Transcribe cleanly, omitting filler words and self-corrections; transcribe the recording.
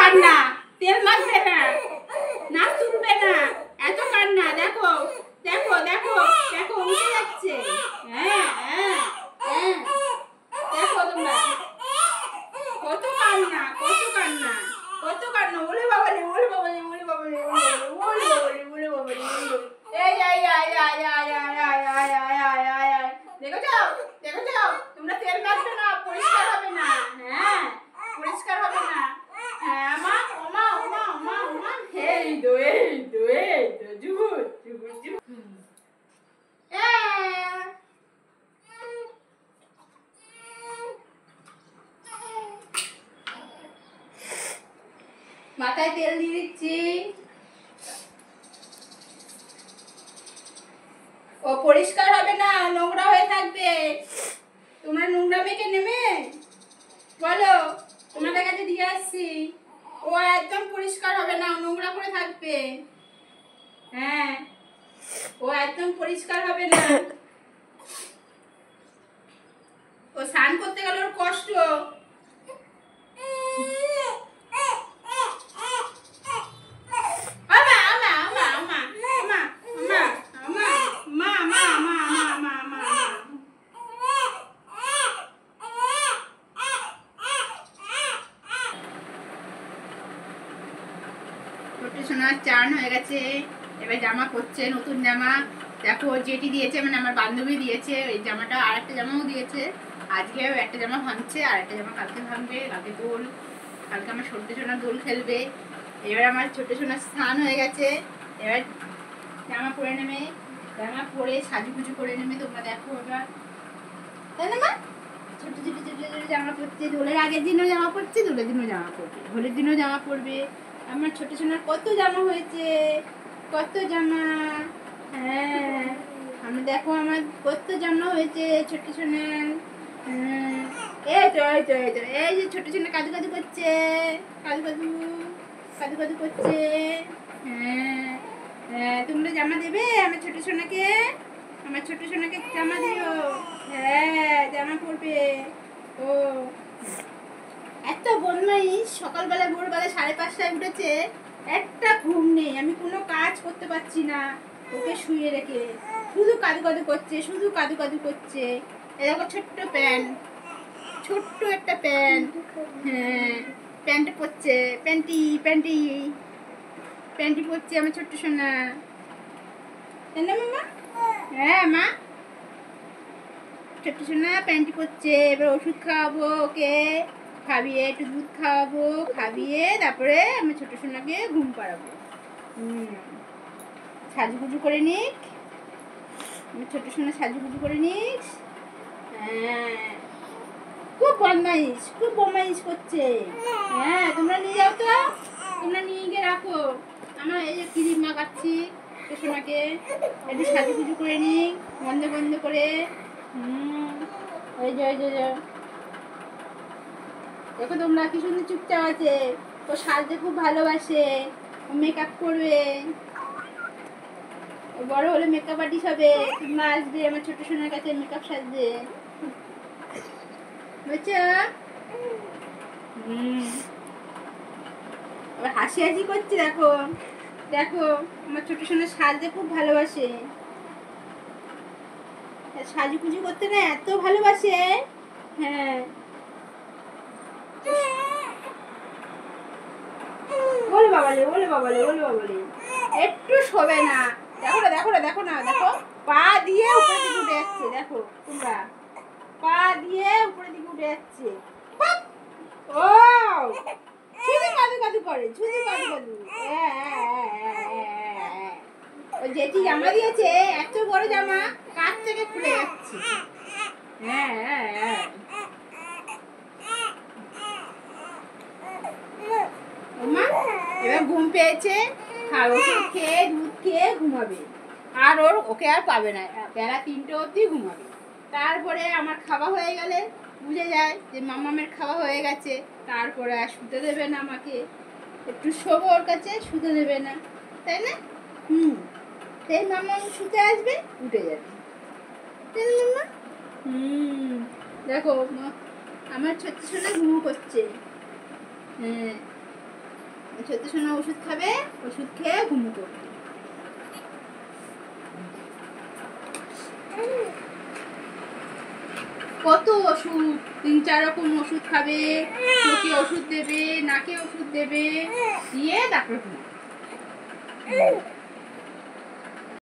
কান্না, তেল মাখবে না, নাক তুলবে না, এত কান্না। দেখো দেখো দেখো দেখো উঠে যাচ্ছে। হ্যাঁ হ্যাঁ হ্যাঁ, দেখো তোমরা কত কান্না, কত কান্না, কত কান্না। ওরে বাবারে, ওরে বাবারে, ওরে বাবারে, ওরে বাবারে, ওরে বাবারে, ওরে বাবারে। এই আয় আয় আয় আয় আয় আয় আয় আয় আয় আয় আয়। দেখো যাও, দেখো যাও, তোমরা তেল মাখবে না, পরিষ্কার হবে না। হ্যাঁ, পরিষ্কার হবে না। হ্যাঁ মা, ওমা ওমা ওমা ওমা। এই তো এই তো এই তো জুবুর জুবুর জুবুর। মাথায় তেল দিয়ে দিচ্ছি। ও পরিষ্কার হবে না, নোংরা হয়ে থাকবে। তোমরা নোংরা মেখে নেবে বলো, তোমাদের কাছে দিয়ে আসছি। ও একদম পরিষ্কার হবে না, নোংরা করে থাকবে। হ্যাঁ, ও একদম পরিষ্কার হবে না। ও স্নান করতে গেলে ওর কষ্ট। সোনার চান হয়ে গেছে, এবার জামা পরছে, নতুন জামা। দেখো যেটি দিয়েছে, মানে আমার বান্ধবী দিয়েছে ওই জামাটা, আর একটা জামাও দিয়েছে। আজকেও একটা জামা ভাঙছে, আর একটা জামা কালকে ভাঙবে। কালকে দোল, কালকে আমার ছোট্ট সোনা দোল খেলবে। এবার আমার ছোট্ট সোনার স্নান হয়ে গেছে, এবার জামা পরে নেবে, জামা পরে সাজুগুজু করে নেবে। তোমরা দেখো ওটা, তাই না মা? ছোট ছোট ছোট ছোট জামা পরছে, দোলের আগের দিনও জামা পরছে, দোলের দিনও জামা পরবে, হোলির দিনও জামা পরবে। আমার ছোট সোনার কত জামা হয়েছে, কত জামা। হ্যাঁ, আমি দেখো আমার কত জামা হয়েছে ছোট সোনার। হ্যাঁ, এই তো এই তো এই তো এই যে ছোট সোনা কাজু কাজু করছে, কাজু কাজু কাজু কাজু করছে। হ্যাঁ হ্যাঁ, তোমরা জামা দেবে আমার ছোট সোনাকে, আমার ছোট সোনাকে জামা দিও। হ্যাঁ, জামা পরবে। ও এত বদমাইশ, সকালবেলা ভোরবেলা 5:30টায় উঠেছে, একটা ঘুম নেই, আমি কোনো কাজ করতে পারছি না ওকে শুয়ে রেখে। শুধু কাদু কাদু করছে, শুধু কাদু কাদু করছে। এরকম ছোট্ট প্যান্ট, ছোট্ট একটা প্যান্ট। হ্যাঁ, প্যান্ট পরছে, প্যান্টি প্যান্টি প্যান্টি পরছে আমার ছোট্ট সোনা, তাই না মামা? হ্যাঁ মা, ছোট্ট সোনা প্যান্টি পরছে। এবার ওষুধ খাওয়াবো ওকে, খাবিয়ে একটু দুধ খাওয়াবো, খাবিয়ে তারপরে আমি ছোট সোনাকে ঘুম পাড়াবো। সাজুগুজু করে নিক, আমি ছোট সোনা সাজুগুজু করে নিক। হ্যাঁ, খুব বদমাইশ, খুব বদমাইশ করছে। হ্যাঁ, তোমরা নিয়ে যাও তো, তোমরা নিয়ে গিয়ে রাখো। আমার এই যে ক্রিম মাখাচ্ছি ছোট সোনাকে, একটু সাজুগুজু করে নিক বন্ধ বন্ধ করে। ওই যে ওই যে দেখো তোমরা কি সুন্দর চুপচাপ আছে। ও সাজতে খুব ভালোবাসে, ও মেকআপ করবে, ও বড় হলে মেকআপ আর্টিস্ট হবে। তোমরা আসবে আমার ছোট সোনার কাছে মেকআপ সাজবে, বুঝছো? আবার হাসি হাসি করছে। দেখো দেখো, আমার ছোট সোনা সাজতে খুব ভালোবাসে, সাজুগুজু করতে না এত ভালোবাসে। হ্যাঁ, বলে বাবালে, বলে বাবালে, বলে বাবালে, একটু শোবে না। দেখো না দেখো না দেখো না, দেখো পা দিয়ে উপরের দিকে উঠে যাচ্ছে। দেখো তোমরা, পা দিয়ে উপরের দিকে উঠে যাচ্ছে। ও শুধু কাদু কাদু করে, শুধু কাদু কাদু। ওই যেটি জামা দিয়েছে এত বড় জামা, কাছ থেকে খুলে যাচ্ছে। হ্যাঁ হ্যাঁ হ্যাঁ, এবার ঘুম পেয়েছে, ওষুধ খেয়ে দুধ খেয়ে ঘুমাবে। আর ওকে আর পাবে না, বেলা 3টে অবধি ঘুমাবে। তারপরে আমার খাওয়া হয়ে গেলে বুঝে যায় যে মামামের খাওয়া হয়ে গেছে, তারপরে আর শুতে দেবে না আমাকে। একটু শোবো ওর কাছে, শুতে দেবে না, তাই না? সেই মামাম শুতে আসবে, উঠে যাবে, তাই না মামা? দেখো আমার ছোট্ট সোনা ঘুমো করছে। হ্যাঁ, ছোট সোনা ওষুধ খাবে, ওষুধ খেয়ে ঘুমু করবে। কত ওষুধ, 3-4 রকম ওষুধ খাবে, চোখে ওষুধ দেবে, নাকে ওষুধ দেবে, দিয়ে তারপরে ঘুমাবে।